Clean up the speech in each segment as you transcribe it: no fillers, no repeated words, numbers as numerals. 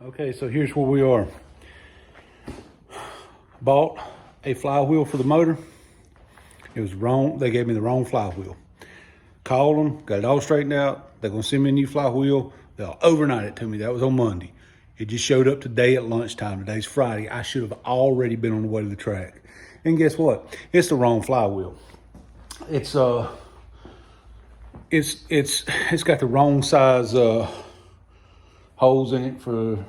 Okay, so here's where we are. Bought a flywheel for the motor. It was wrong. They gave me the wrong flywheel. Called them, got it all straightened out. They're gonna send me a new flywheel. They'll overnight it to me. That was on Monday. It just showed up today at lunchtime. Today's Friday. I should have already been on the way to the track. And guess what? It's the wrong flywheel. It's got the wrong size holes in it for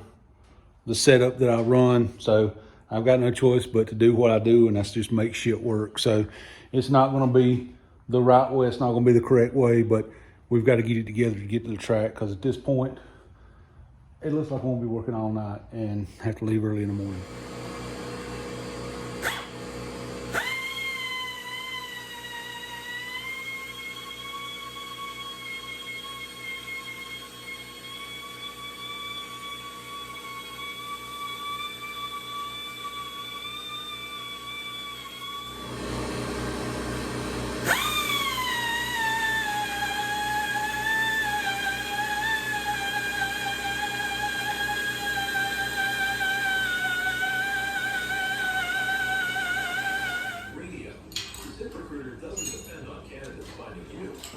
the setup that I run. So I've got no choice but to do what I do, and that's just make shit work. So it's not going to be the right way. It's not going to be the correct way, but we've got to get it together to get to the track, because at this point, it looks like I won't be working all night and have to leave early in the morning.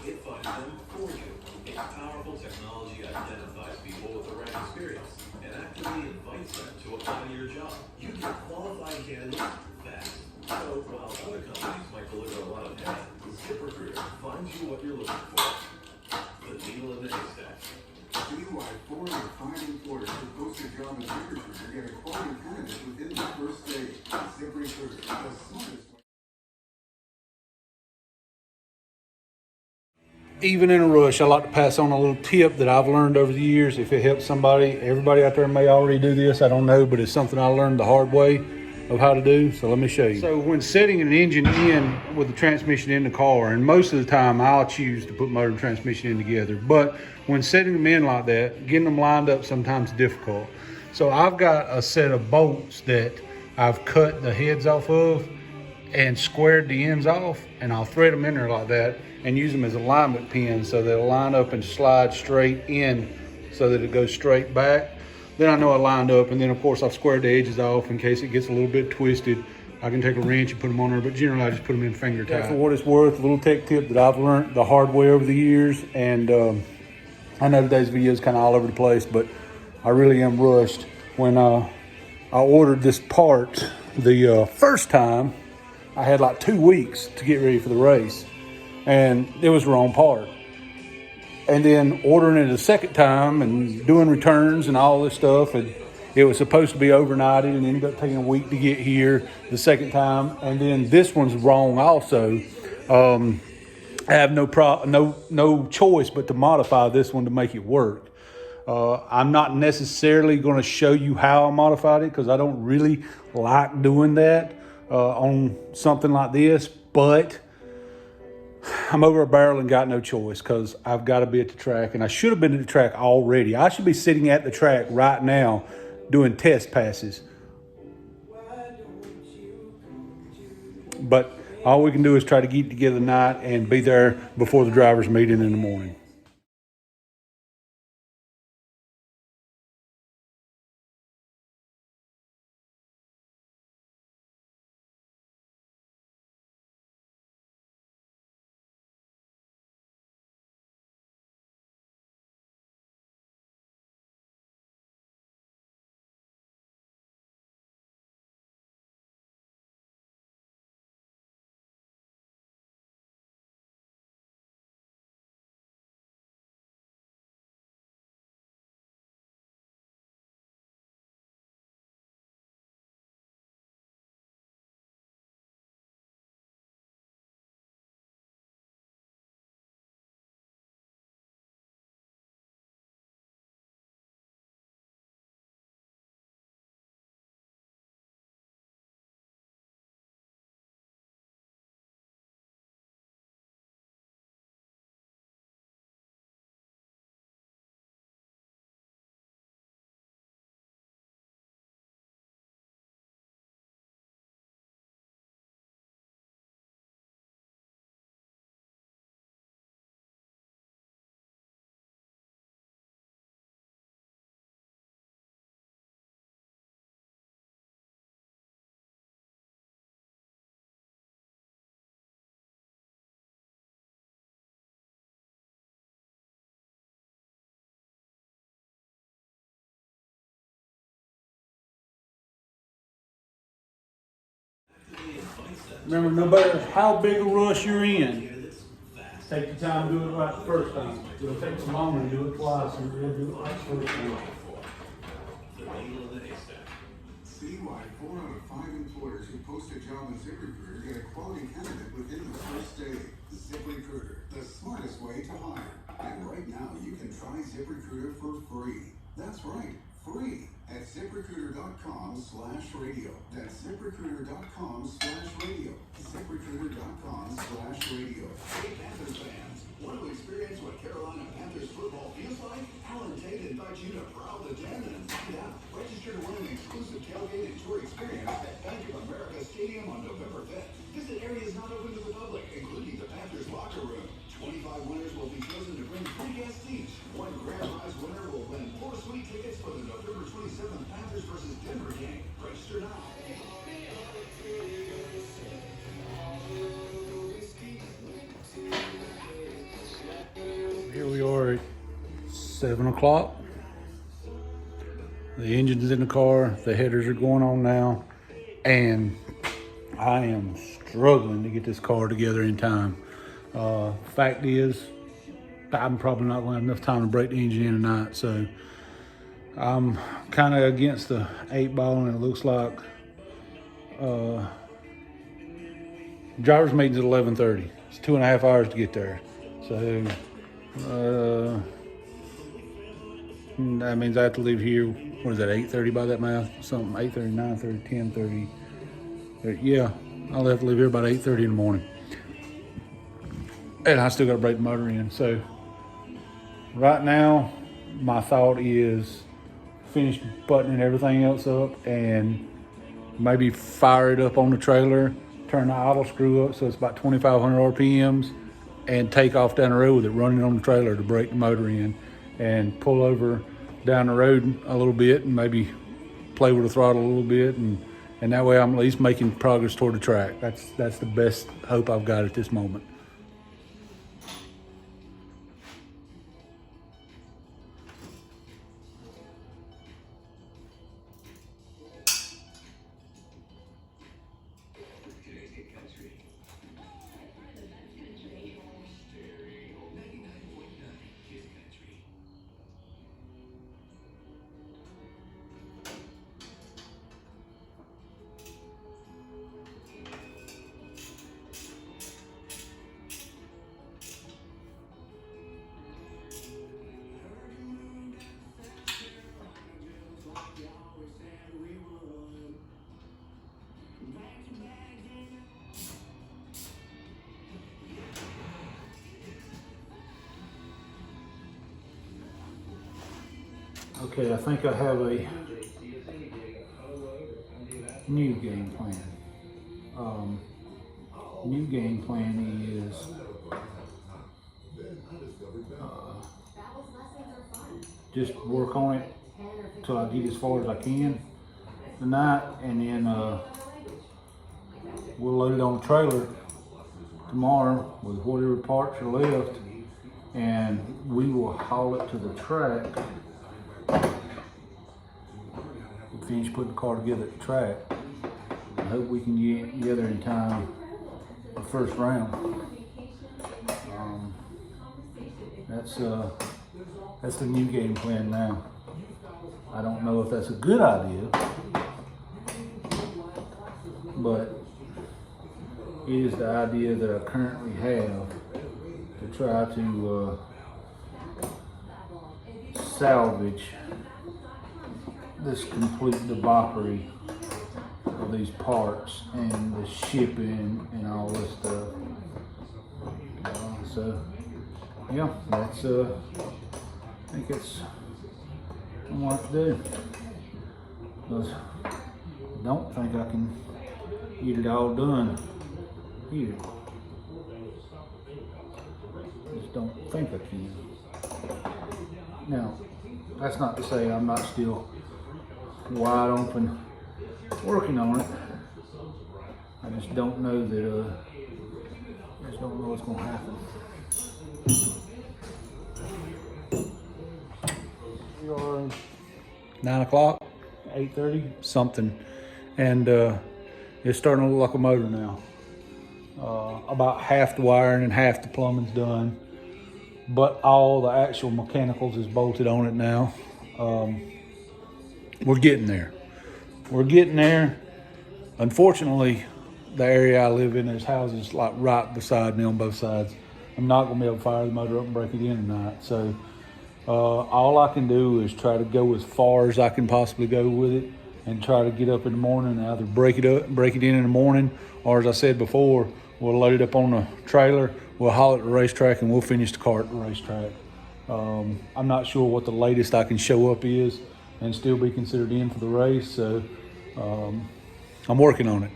It finds them for you. Its powerful technology identifies people with the right experience and actively invites them to apply to your job. You get qualified candidates fast. So while other companies might deliver a lot of pay, ZipRecruiter finds you what you're looking for. The needle in the haystack. Do you like 4 or 5 employers who post a job in ZipRecruiter get a quality candidate within the first day? ZipRecruiter, the smartest way. Even in a rush, I like to pass on a little tip that I've learned over the years. If it helps somebody, everybody out there may already do this, I don't know, but it's something I learned the hard way of how to do. So let me show you. So when setting an engine in with the transmission in the car, and most of the time I'll choose to put motor and transmission in together, but when setting them in like that, getting them lined up sometimes difficult. So I've got a set of bolts that I've cut the heads off of and squared the ends off, and I'll thread them in there like that and use them as alignment pins so they'll line up and slide straight in so that it goes straight back. Then I know I lined up, and then of course I've squared the edges off in case it gets a little bit twisted. I can take a wrench and put them on there, but generally I just put them in finger tight. For what it's worth, a little tech tip that I've learned the hard way over the years, and I know today's video is kind of all over the place, but I really am rushed. When I ordered this part the first time, I had like 2 weeks to get ready for the race, and it was the wrong part. And then ordering it a second time and doing returns and all this stuff, and it was supposed to be overnighted and ended up taking a week to get here the second time. And then this one's wrong also. I have no choice but to modify this one to make it work. I'm not necessarily going to show you how I modified it, because I don't really like doing that on something like this, but I'm over a barrel and got no choice, because I've got to be at the track, and I should have been at the track already. I should be sitting at the track right now doing test passes. But all we can do is try to get together tonight and be there before the drivers' meeting in the morning. Remember, no matter how big a rush you're in, take the time to do it right the first time. It'll take some longer to do it twice, and you'll do it right the first time. See why 4 out of 5 employers who post a job on ZipRecruiter get a quality candidate within the first day. ZipRecruiter, the smartest way to hire. And right now, you can try ZipRecruiter for free. That's right, free at ZipRecruiter.com/radio. That's ZipRecruiter.com/radio. ZipRecruiter.com/radio. Hey, Panthers fans, want to experience what Carolina Panthers football feels like? Alan Tate invites you to prowl the den and find out. Register to win an exclusive tailgate and tour experience at Bank of America Stadium on November 5th. Visit areas not open to the public, including the Panthers locker room. 25 winners will be chosen to bring 3 guests each. One grand prize winner will win 4 sweet tickets for the November 27th Panthers versus Denver game. Register now. Here we are at 7 o'clock. The engine's in the car, the headers are going on now, and I am struggling to get this car together in time. Fact is, I'm probably not going to have enough time to break the engine in tonight, so I'm kind of against the 8 ball, and it looks like driver's meeting's at 11:30. It's 2.5 hours to get there, so that means I have to leave here, what is that, 8:30 by that math? Something, 8:30, 9:30, 10:30. Yeah, I'll have to leave here about 8:30 in the morning. And I still got to break the motor in. So right now, my thought is finish buttoning everything else up and maybe fire it up on the trailer, turn the idle screw up so it's about 2,500 RPMs, and take off down the road with it running on the trailer to break the motor in, and pull over down the road a little bit and maybe play with the throttle a little bit, and that way I'm at least making progress toward the track. That's the best hope I've got at this moment. Okay, I think I have a new game plan. New game plan is just work on it till I get as far as I can tonight, and then we'll load it on the trailer tomorrow with whatever parts are left, and we will haul it to the track. We'll finish putting the car together at the track. I hope we can get together in time for the first round. That's the new game plan now. I don't know if that's a good idea, but it is the idea that I currently have to try to salvage this complete debauchery of these parts and the shipping and all this stuff. So yeah, that's I think it's what I want to do. Because I don't think I can get it all done here. Just don't think I can. Now, that's not to say I'm not still wide open working on it. I just don't know that I just don't know what's gonna happen. We are 9 o'clock, 8:30, something, and it's starting to look like a motor now. About half the wiring and half the plumbing's done, but all the actual mechanicals is bolted on it now. We're getting there. We're getting there. Unfortunately, the area I live in, there's houses like right beside me on both sides. I'm not gonna be able to fire the motor up and break it in tonight. So all I can do is try to go as far as I can possibly go with it, and try to get up in the morning and either break it in the morning, or as I said before, we'll load it up on a trailer, we'll haul it to the racetrack, and we'll finish the car at the racetrack. I'm not sure what the latest I can show up is and still be considered in for the race. So I'm working on it.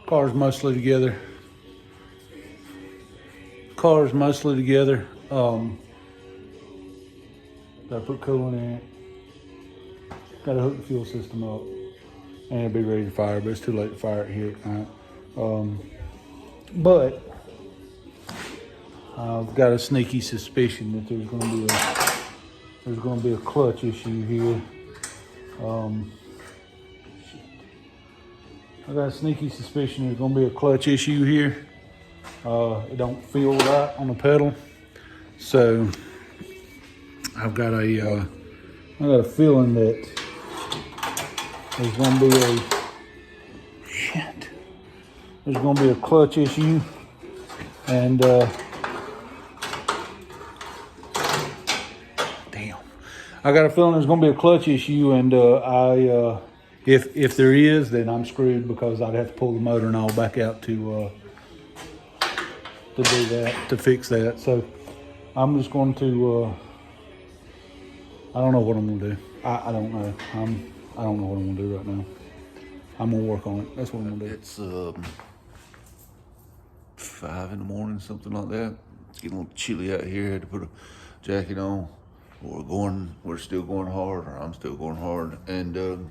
Car's mostly together. Gotta put coolant in it. Gotta hook the fuel system up. And it'll be ready to fire, but it's too late to fire it here at night. But I've got a sneaky suspicion that there's going to be a clutch issue here. I got a sneaky suspicion there's going to be a clutch issue here. It don't feel right on the pedal, so I've got a feeling that there's going to be a clutch issue, and I got a feeling there's going to be a clutch issue, and if there is, then I'm screwed, because I'd have to pull the motor and all back out to do that, to fix that. So I'm just going to I don't know what I'm going to do. I don't know. I don't know what I'm going to do right now. I'm going to work on it. That's what I'm going to do. It's 5 in the morning, something like that. It's getting a little chilly out here. Had to put a jacket on. We're still going hard, or I'm still going hard. And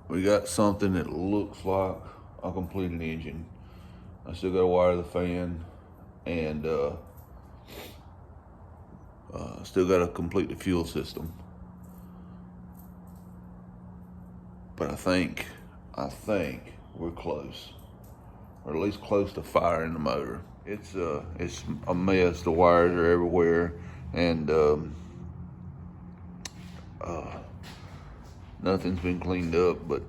we got something that looks like a completed engine. I still got to wire the fan, and still got to complete the fuel system. But I think we're close, or at least close to firing the motor. It's a mess. The wires are everywhere, and nothing's been cleaned up, but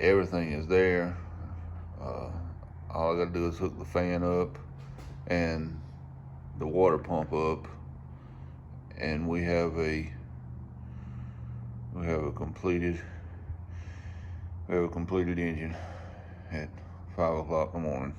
everything is there. All I gotta do is hook the fan up and the water pump up, and we have a completed engine at 5 o'clock in the morning.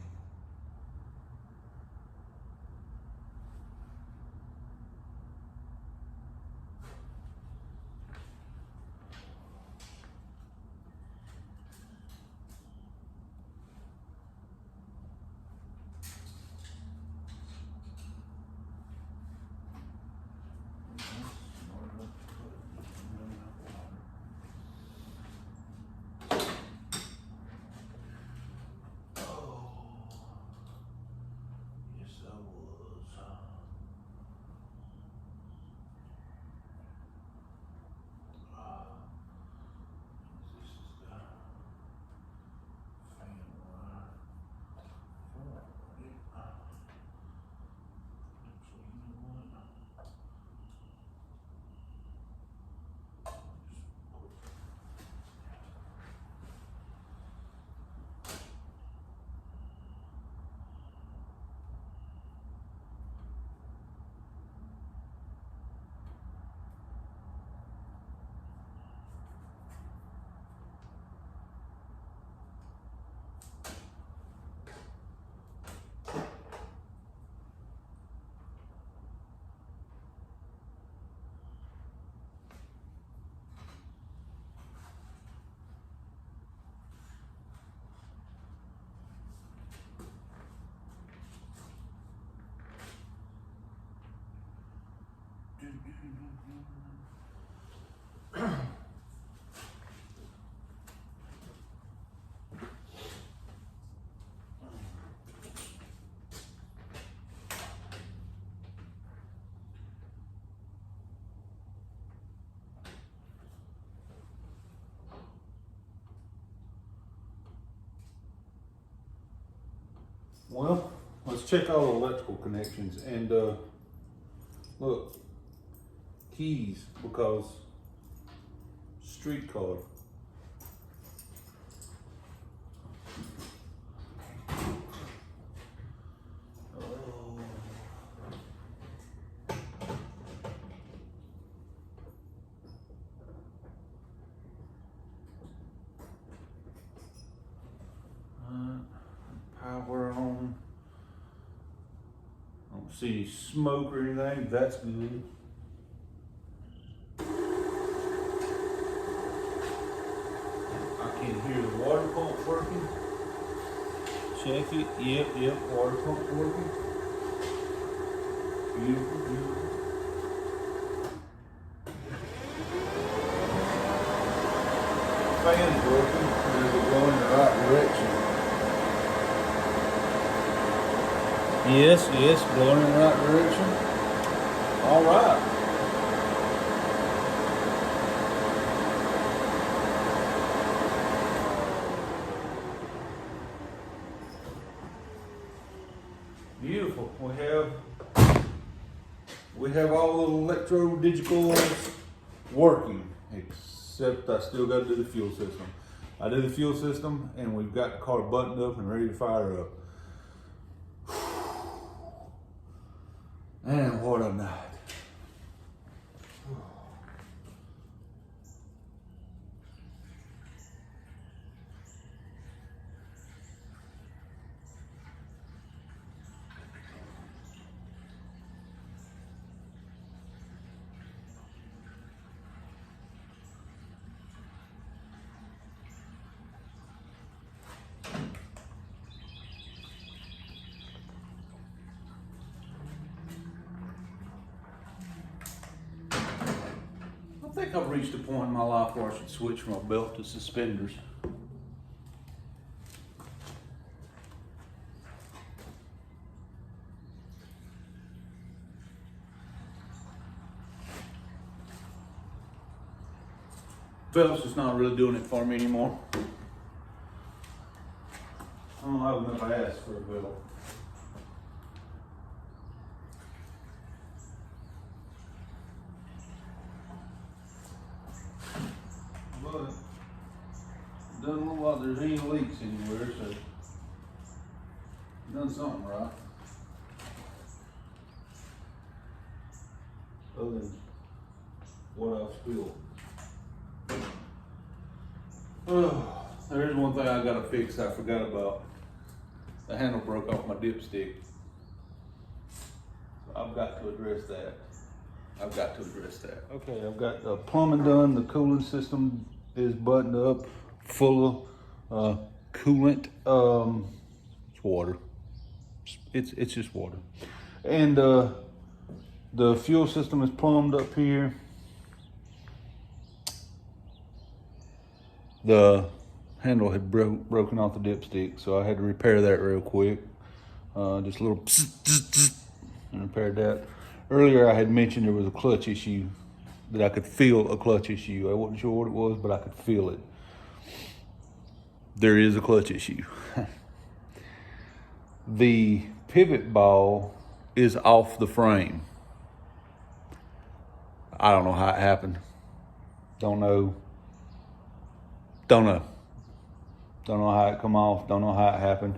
Well, let's check all the electrical connections and look, keys, because street card. Power on. I don't see any smoke or anything. That's good. I can hear the water pump working. Check it. Yep, water pump working. Beautiful, beautiful. Fan's working. Is it going in the right direction? Yes, going in the right direction. All right. Beautiful. We have all the electro digitals working, except I still got to do the fuel system. I do the fuel system, and we've got the car buttoned up and ready to fire up. And what a night. I think I've reached a point in my life where I should switch from a belt to suspenders. Belt's just not really doing it for me anymore. I don't have enough ass for a belt. But it doesn't look like there's any leaks anywhere, so done something right. Other than what I've spilled. Oh, there's one thing I gotta fix I forgot about. The handle broke off my dipstick. So I've got to address that. Okay, I've got the plumbing done. The cooling system is buttoned up, full of coolant. It's water. It's just water. And the fuel system is plumbed up here. The handle had broken off the dipstick, so I had to repair that real quick. Just a little and repaired that. Earlier I had mentioned there was a clutch issue, that I could feel a clutch issue. I wasn't sure what it was, but I could feel it. There is a clutch issue. The pivot ball is off the frame. I don't know how it happened. Don't know how it come off. Don't know how it happened.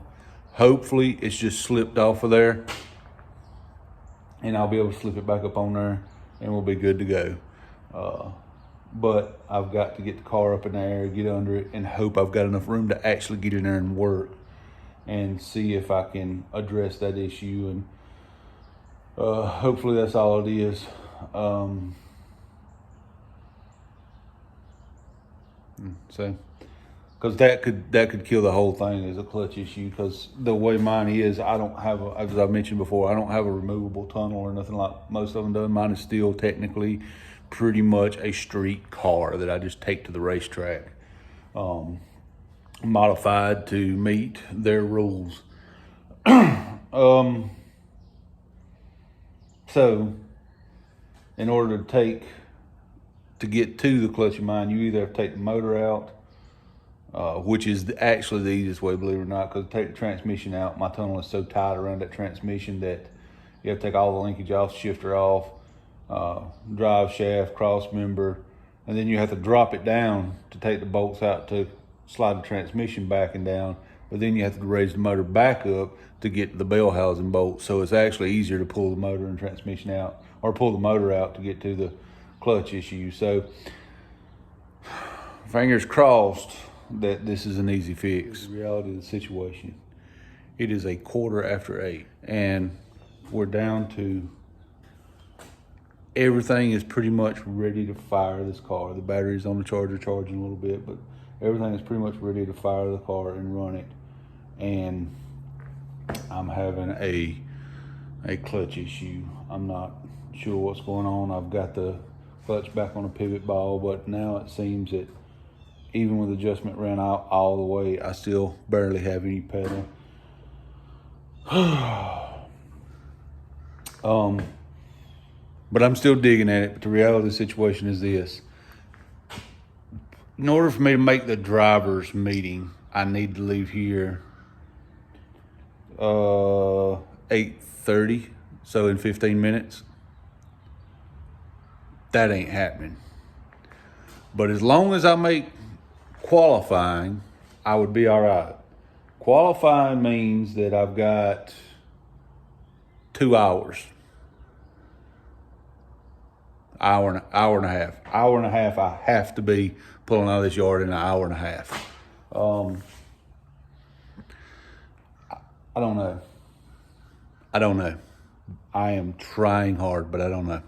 Hopefully it's just slipped off of there, and I'll be able to slip it back up on there, and we'll be good to go. But I've got to get the car up in the air, get under it, and hope I've got enough room to actually get in there and work and see if I can address that issue. And hopefully that's all it is. So, because that could kill the whole thing as a clutch issue. Because the way mine is, I don't have as I mentioned before, I don't have a removable tunnel or nothing like most of them do. Mine is still technically pretty much a street car that I just take to the racetrack, modified to meet their rules. So, in order to get to the clutch of mine, you either have to take the motor out, which is actually the easiest way, believe it or not, because take the transmission out. My tunnel is so tight around that transmission that you have to take all the linkage off, shifter off, drive shaft, cross member, and then you have to drop it down to take the bolts out to slide the transmission back and down. But then you have to raise the motor back up to get the bell housing bolt. So it's actually easier to pull the motor and transmission out, or pull the motor out to get to the clutch issue. So fingers crossed that this is an easy fix. The reality of the situation. It is 8:15, and we're down to everything is pretty much ready to fire this car. The battery's on the charger charging a little bit, but everything is pretty much ready to fire the car and run it. And I'm having a clutch issue. I'm not sure what's going on. I've got the clutch back on a pivot ball, but now it seems that even with adjustment ran out all the way, I still barely have any pedal. But I'm still digging at it. But the reality of the situation is this. In order for me to make the driver's meeting, I need to leave here 8:30, so in 15 minutes. That ain't happening. But as long as I make qualifying, I would be all right. Qualifying means that I've got 2 hours. Hour and a half. Hour and a half I have to be pulling out of this yard in an hour and a half. I don't know. I am trying hard, but I don't know.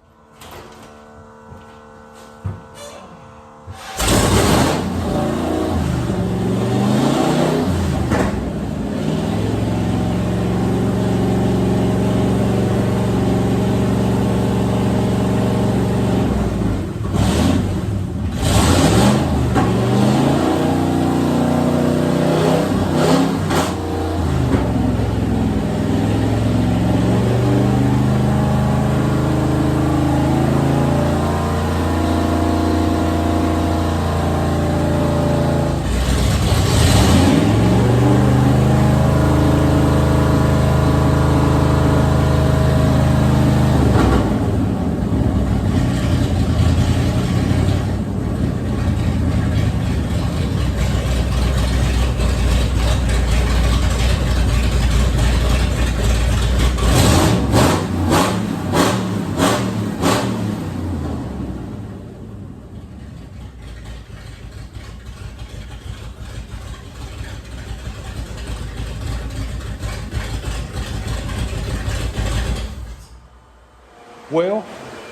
Well,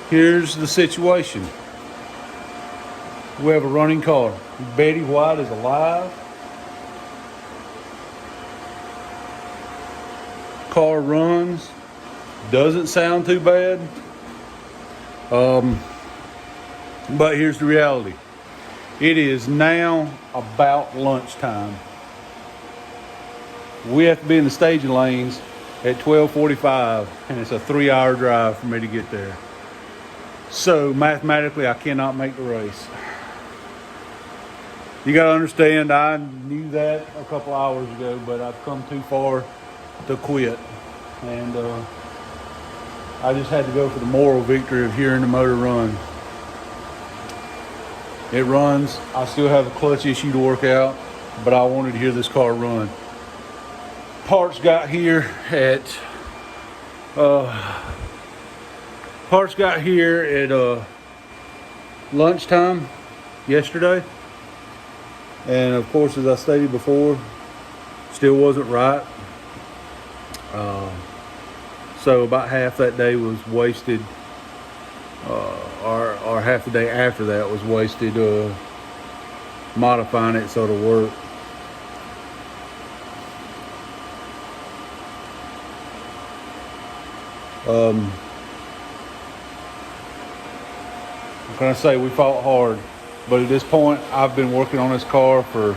here's the situation. We have a running car. Betty White is alive. Car runs. Doesn't sound too bad. But here's the reality. It is now about lunchtime. We have to be in the staging lanes at 12:45, and it's a 3-hour drive for me to get there. So mathematically, I cannot make the race. You gotta understand, I knew that a couple hours ago, but I've come too far to quit. And I just had to go for the moral victory of hearing the motor run. It runs. I still have a clutch issue to work out, but I wanted to hear this car run. Parts got here at lunchtime yesterday, and of course, as I stated before, still wasn't right. So about half that day was wasted, or half the day after that was wasted modifying it so it'll work. What can I say? We fought hard, but at this point, I've been working on this car for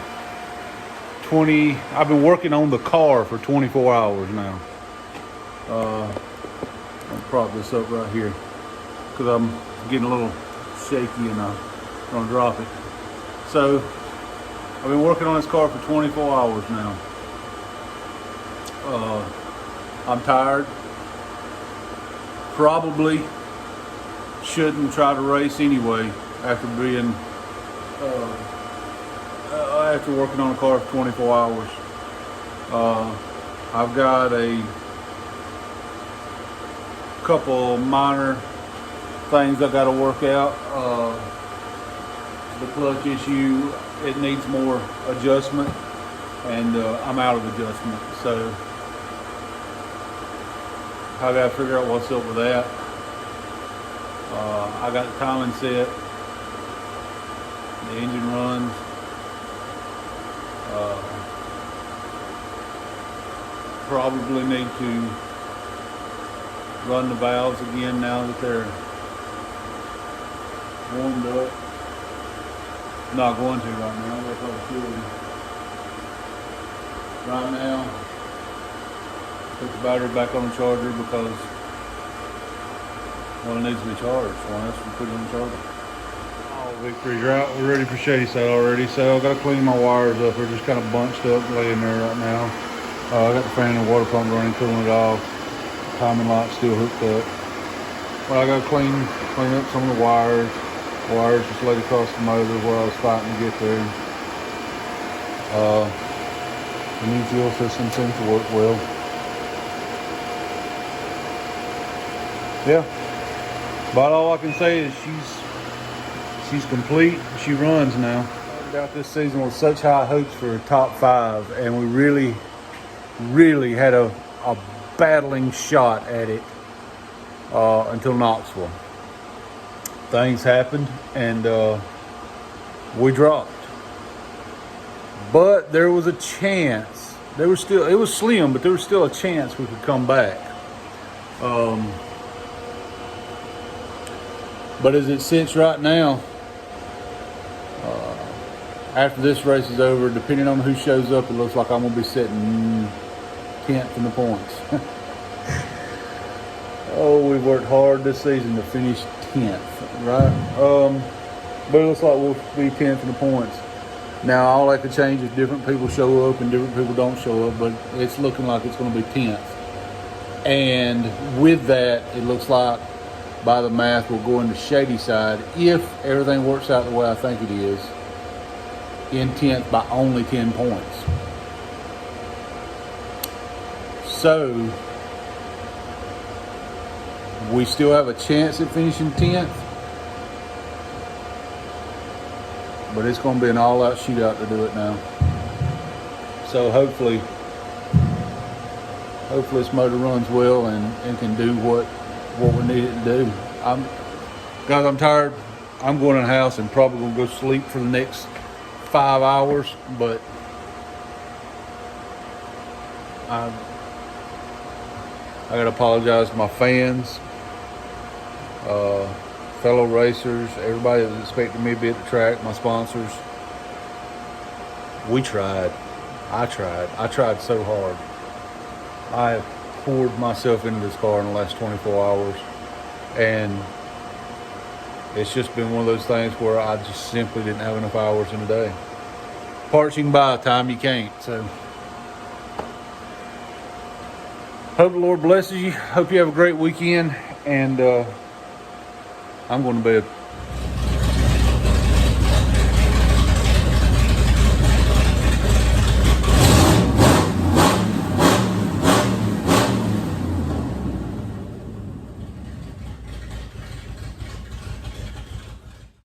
I've been working on the car for 24 hours now. I'll prop this up right here because I'm getting a little shaky and I'm gonna drop it. So I've I've been working on this car for 24 hours now. I'm tired. Probably shouldn't try to race anyway after being after working on a car for 24 hours. I've got a couple minor things I got to work out. The clutch issue, it needs more adjustment, and I'm out of adjustment, so I got to figure out what's up with that. I got the timing set, the engine runs. Probably need to run the valves again now that they're warmed up. Not going to right now, that's what I should. Right now, put the battery back on the charger because, well, it needs to be charged. One else will put it on the charger. Oh, Victory's right. We're ready for Shady Side already, so I've got to clean my wires up. They're just kind of bunched up, laying there right now. I got the fan and water pump running, cooling it off. Timing light still hooked up. Well, I got to clean up some of the wires. Wires just laid across the motor where I was fighting to get there. The new fuel system seems to work well. Yeah. About all I can say is she's complete. She runs now. I started out this season with such high hopes for a top 5, and we really had a battling shot at it until Knoxville. Things happened, and we dropped. But there was a chance. It was slim, but there was still a chance we could come back. But as it sits right now, after this race is over, depending on who shows up, it looks like I'm going to be sitting 10th in the points. Oh, we worked hard this season to finish 10th, right? But it looks like we'll be 10th in the points. Now, all that could change if different people show up and different people don't show up, but it's looking like it's going to be 10th. And with that, it looks like, by the math, we'll go into Shady Side, if everything works out the way I think it is, in 10th by only 10 points. So, we still have a chance at finishing 10th, but it's going to be an all-out shootout to do it now. So hopefully this motor runs well and can do what we need it to do. Guys, I'm tired. I'm going in the house and probably going to go sleep for the next 5 hours, but I got to apologize to my fans, fellow racers, everybody that was expecting me to be at the track, my sponsors. We tried. I tried so hard. I have poured myself into this car in the last 24 hours, and it's just been one of those things where I just simply didn't have enough hours in a day. Parts you can buy, time you can't. So hope the Lord blesses you. Hope you have a great weekend, and I'm going to bed.